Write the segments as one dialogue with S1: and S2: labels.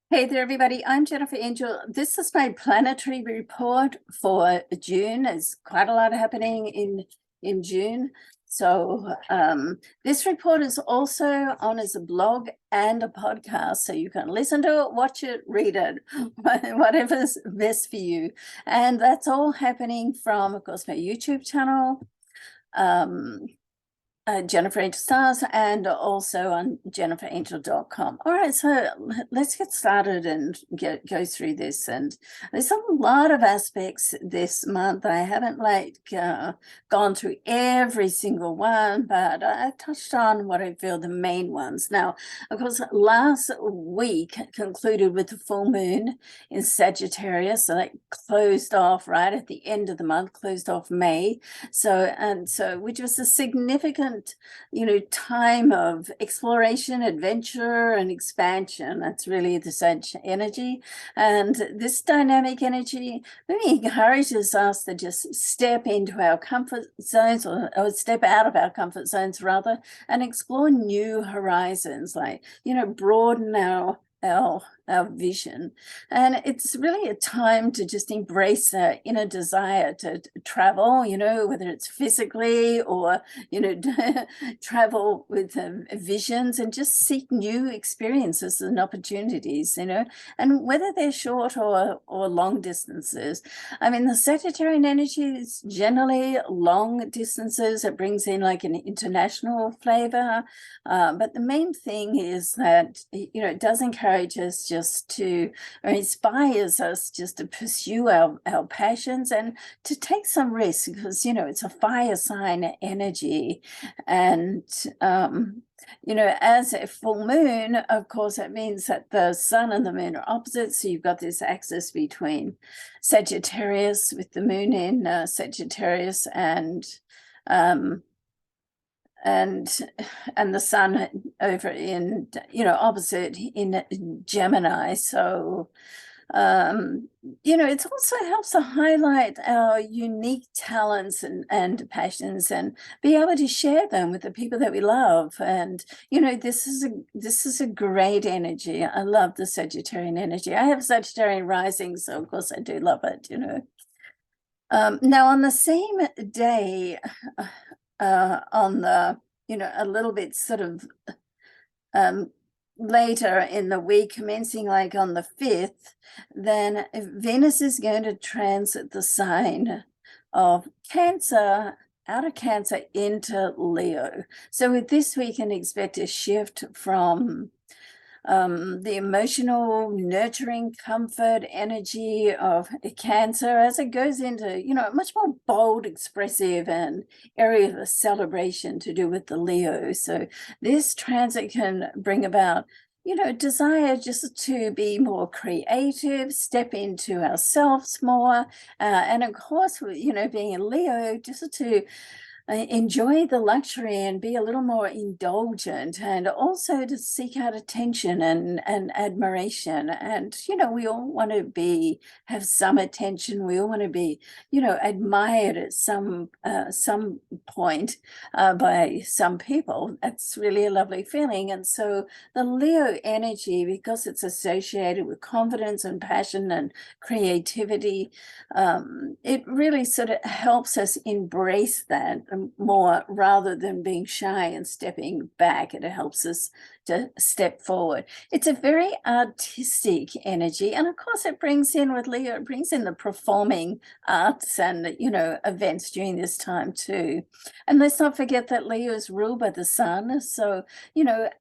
S1: Hey there, everybody. I'm Jennifer Angel. This is my planetary report for June. There's quite a lot happening in June. So this report is also on as a blog and a podcast. So you can listen to it, watch it, read it, whatever's best for you. And that's all happening from, of course, my YouTube channel. Jennifer Angel Stars, and also on jenniferangel.com. All right, so let's get started and go through this. And there's a lot of aspects this month. I haven't gone through every single one, but I touched on what I feel the main ones. Now, of course, last week concluded with the full moon in Sagittarius, so that closed off right at the end of the month, closed off May. So which was a significant time of exploration, adventure, and expansion. That's really the Sag energy. And this dynamic energy really encourages us to just step into our comfort zones, or step out of our comfort zones rather, and explore new horizons, broaden our vision. And it's really a time to just embrace that inner desire to travel, whether it's physically or travel with visions, and just seek new experiences and opportunities, and whether they're short or long distances. I mean, the Sagittarian energy is generally long distances. It brings in like an international flavor, but the main thing is that it does encourage us just to, or inspires us just to pursue our passions and to take some risk, because it's a fire sign energy. And as a full moon, of course, it means that the sun and the moon are opposite. So you've got this axis between Sagittarius, with the moon in Sagittarius, and the sun over in opposite in Gemini. So it also helps to highlight our unique talents and passions, and be able to share them with the people that we love. And this is a great energy. I love the Sagittarian energy. I have Sagittarian rising, so of course I do love it. Now on the same day, on the a little bit sort of later in the week, commencing like on the 5th, then Venus is going to transit the sign of Cancer, out of Cancer into Leo. So with this, we can expect a shift from the emotional, nurturing, comfort energy of Cancer as it goes into, a much more bold, expressive, and area of celebration to do with the Leo. So this transit can bring about, desire just to be more creative, step into ourselves more, and of course, being a Leo, just to enjoy the luxury and be a little more indulgent, and also to seek out attention and admiration. And we all want to have some attention. We all want to be admired at some point by some people. That's really a lovely feeling. And so the Leo energy, because it's associated with confidence and passion and creativity, it really sort of helps us embrace that more, rather than being shy and stepping back. It helps us to step forward. It's a very artistic energy, and of course it brings in, with Leo, it brings in the performing arts and events during this time too. And let's not forget that Leo is ruled by the sun, so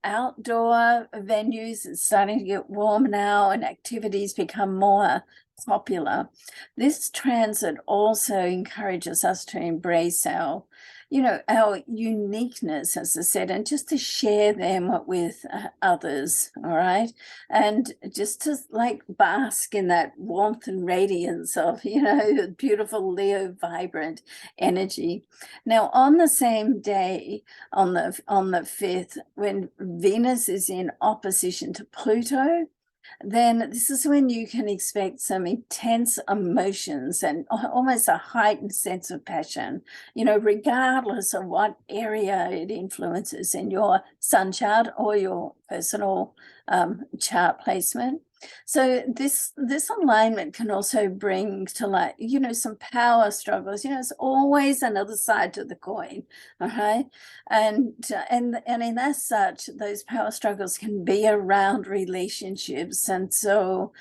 S1: outdoor venues, it's starting to get warm now, and activities become more popular. This transit also encourages us to embrace our uniqueness, as I said, and just to share them with others. All right. And just to bask in that warmth and radiance of, beautiful Leo vibrant energy. Now, on the same day, on the 5th, when Venus is in opposition to Pluto, then this is when you can expect some intense emotions and almost a heightened sense of passion, regardless of what area it influences in your sun chart or your personal chart placement. So this alignment can also bring to light, some power struggles. It's always another side to the coin, all right? And in as such, those power struggles can be around relationships. And so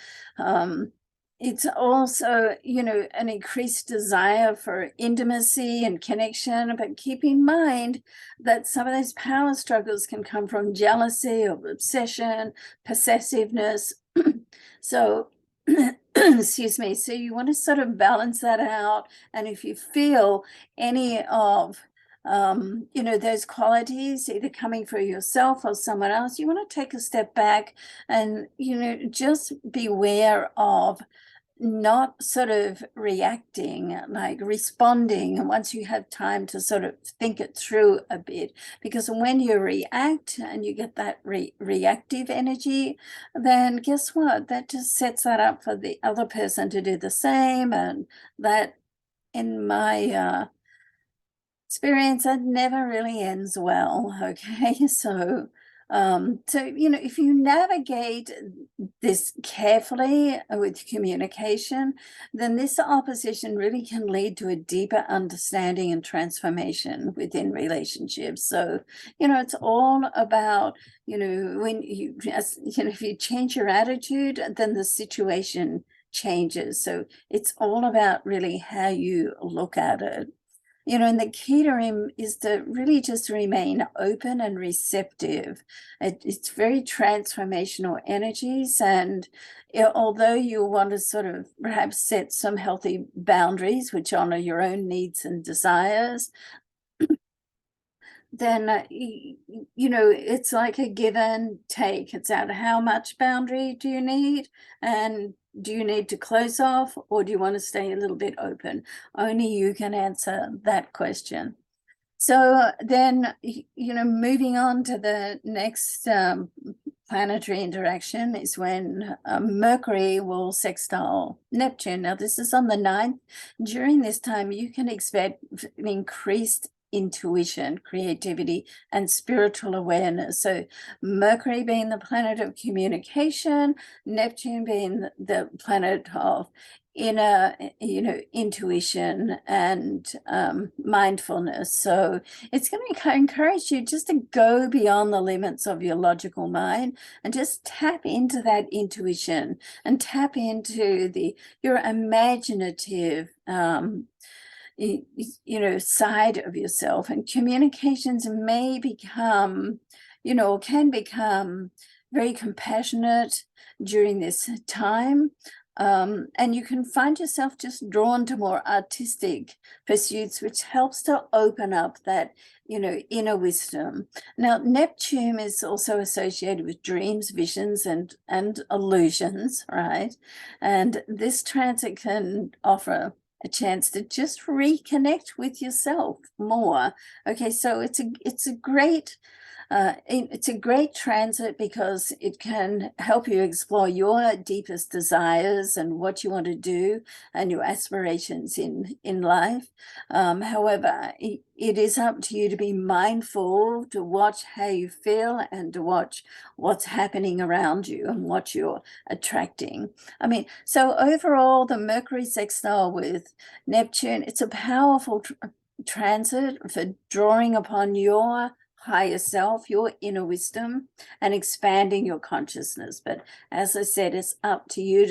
S1: it's also, an increased desire for intimacy and connection, but keep in mind that some of those power struggles can come from jealousy or obsession, possessiveness. So, excuse me, so you want to sort of balance that out. And if you feel any of those qualities either coming for yourself or someone else, you want to take a step back and, just beware of not sort of reacting, like responding, and once you have time to sort of think it through a bit, because when you react and you get that reactive energy, then guess what, that just sets that up for the other person to do the same. And that, in my experience, that never really ends well. Okay, so if you navigate this carefully with communication, then this opposition really can lead to a deeper understanding and transformation within relationships. So, it's all about, when if you change your attitude, then the situation changes. So it's all about really how you look at it. And the key to him is to really just remain open and receptive. It's very transformational energies. And although you want to sort of perhaps set some healthy boundaries, which honor your own needs and desires, then, it's like a give and take. It's out how much boundary do you need? And do you need to close off, or do you want to stay a little bit open? Only you can answer that question. So then, moving on to the next planetary interaction is when Mercury will sextile Neptune. Now, this is on the 9th. During this time, you can expect an increased intuition, creativity, and spiritual awareness. So Mercury being the planet of communication, Neptune being the planet of inner, intuition and mindfulness. So it's going to encourage you just to go beyond the limits of your logical mind and just tap into that intuition and tap into your imaginative side of yourself. And communications may become, can become very compassionate during this time. And you can find yourself just drawn to more artistic pursuits, which helps to open up that, inner wisdom. Now, Neptune is also associated with dreams, visions, and illusions, right? And this transit can offer a chance to just reconnect with yourself more. Okay, so it's a great transit because it can help you explore your deepest desires and what you want to do and your aspirations in life. However, it is up to you to be mindful, to watch how you feel and to watch what's happening around you and what you're attracting. I mean, so overall, the Mercury sextile with Neptune, it's a powerful transit for drawing upon your higher self, your inner wisdom, and expanding your consciousness. But as I said, it's up to you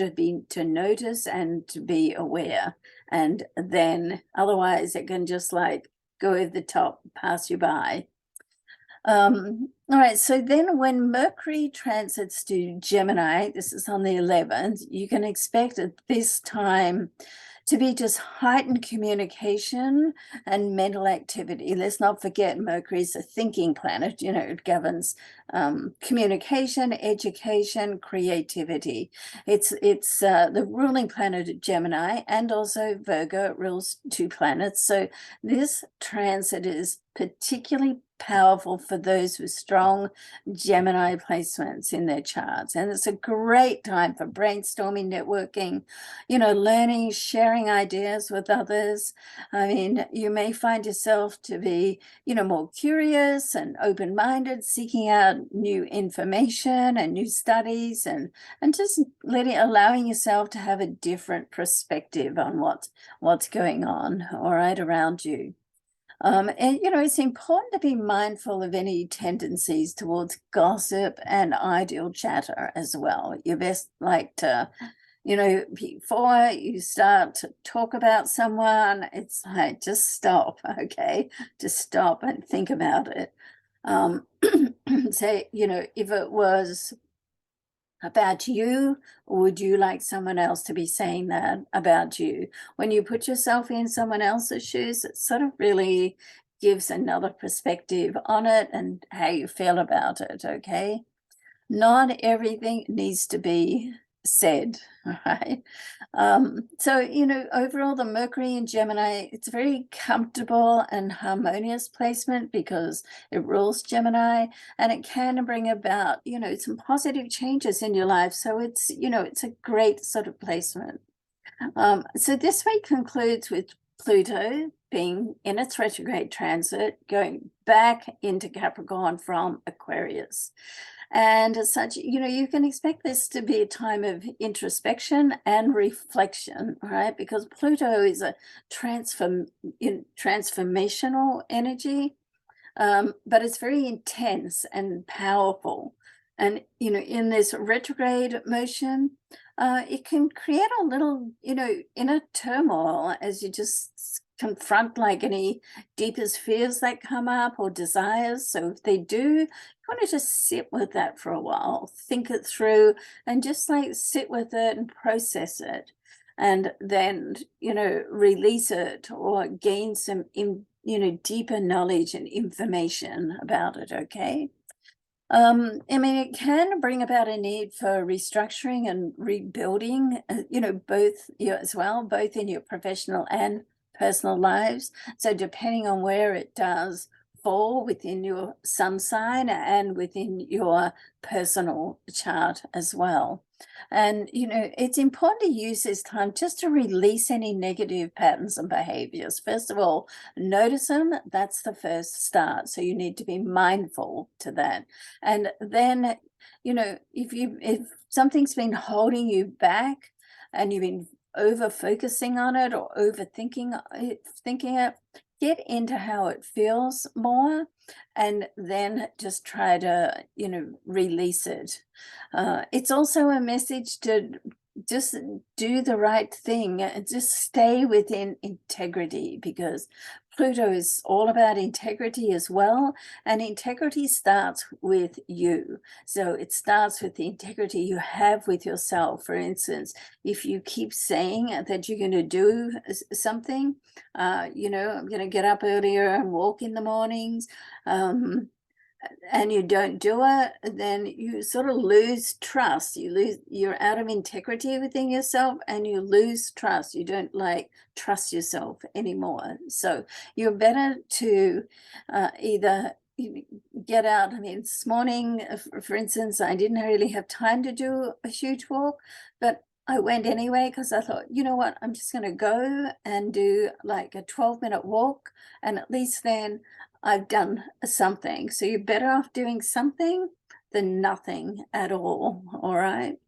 S1: to notice and to be aware. And then otherwise it can just like go over the top, pass you by. All right, so then when Mercury transits to Gemini, this is on the 11th, you can expect at this time to be just heightened communication and mental activity. Let's not forget Mercury is a thinking planet. It governs communication, education, creativity. It's the ruling planet of Gemini, and also Virgo rules 2 planets. So this transit is particularly powerful for those with strong Gemini placements in their charts. And it's a great time for brainstorming, networking, learning, sharing ideas with others. I mean, you may find yourself to be, more curious and open-minded, seeking out new information and new studies, and just allowing yourself to have a different perspective on what's going on, all right, around you. And, it's important to be mindful of any tendencies towards gossip and idle chatter as well. You best like to, before you start to talk about someone, it's like, just stop, okay? Just stop and think about it. Say, if it was about you, or would you like someone else to be saying that about you? When you put yourself in someone else's shoes, it sort of really gives another perspective on it and how you feel about it, okay? Not everything needs to be said, right? So, overall, the Mercury in Gemini, it's a very comfortable and harmonious placement because it rules Gemini, and it can bring about, some positive changes in your life. So it's, it's a great sort of placement. So this week concludes with Pluto being in its retrograde transit, going back into Capricorn from Aquarius. And as such, you can expect this to be a time of introspection and reflection, right? Because Pluto is a transformational energy, but it's very intense and powerful. And, in this retrograde motion, it can create a little, inner turmoil as you just confront like any deepest fears that come up or desires. So if they do, you want to just sit with that for a while, think it through, and just like sit with it and process it. And then, release it or gain some, deeper knowledge and information about it, okay? I mean, it can bring about a need for restructuring and rebuilding, both as well, both in your professional and personal lives. So depending on where it does fall within your sun sign and within your personal chart as well. And, it's important to use this time just to release any negative patterns and behaviors. First of all, notice them. That's the first start. So you need to be mindful to that. And then, if something's been holding you back and you've been over focusing on it or overthinking thinking it, get into how it feels more, and then just try to, release it. It's also a message to just do the right thing and just stay within integrity, because Pluto is all about integrity as well, and integrity starts with you. So it starts with the integrity you have with yourself. For instance, if you keep saying that you're going to do something, I'm going to get up earlier and walk in the mornings, and you don't do it, then you sort of lose trust. You're out of integrity within yourself, and you lose trust. You don't trust yourself anymore. So you're better to either get out. I mean, this morning, for instance, I didn't really have time to do a huge walk, but I went anyway because I thought, you know what, I'm just going to go and do like a 12-minute walk, and at least then I've done something. So you're better off doing something than nothing at all right?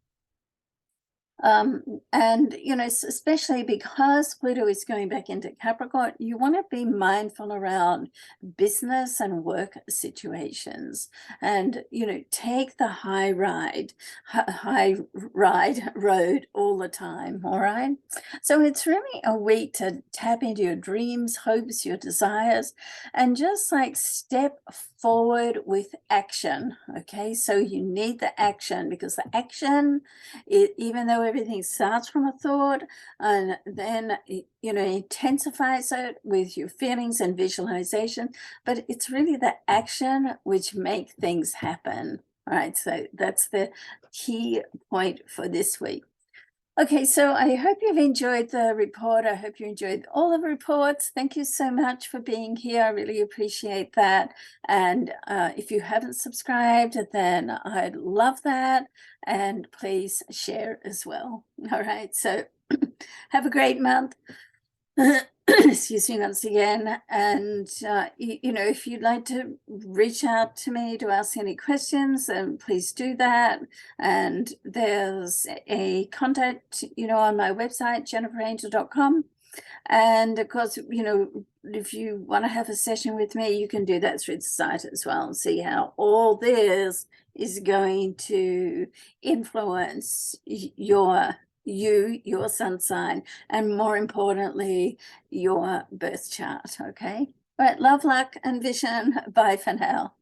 S1: And, especially because Pluto is going back into Capricorn, you want to be mindful around business and work situations, and, take the high ride road all the time, all right? So it's really a week to tap into your dreams, hopes, your desires, and just step forward with action, okay? So you need the action, because the action, even though everything starts from a thought, and then intensifies it with your feelings and visualization, but it's really the action which make things happen. All right, so that's the key point for this week. Okay, so I hope you've enjoyed the report. I hope you enjoyed all the reports. Thank you so much for being here. I really appreciate that. And if you haven't subscribed, then I'd love that. And please share as well. All right, so have a great month. Excuse me once again. And, you know, if you'd like to reach out to me to ask any questions, then please do that. And there's a contact, you know, on my website, jenniferangel.com. And of course, you know, if you want to have a session with me, you can do that through the site as well and see how all this is going to influence your sun sign, and more importantly, your birth chart. Okay. All right. Love, luck, and vision. Bye for now.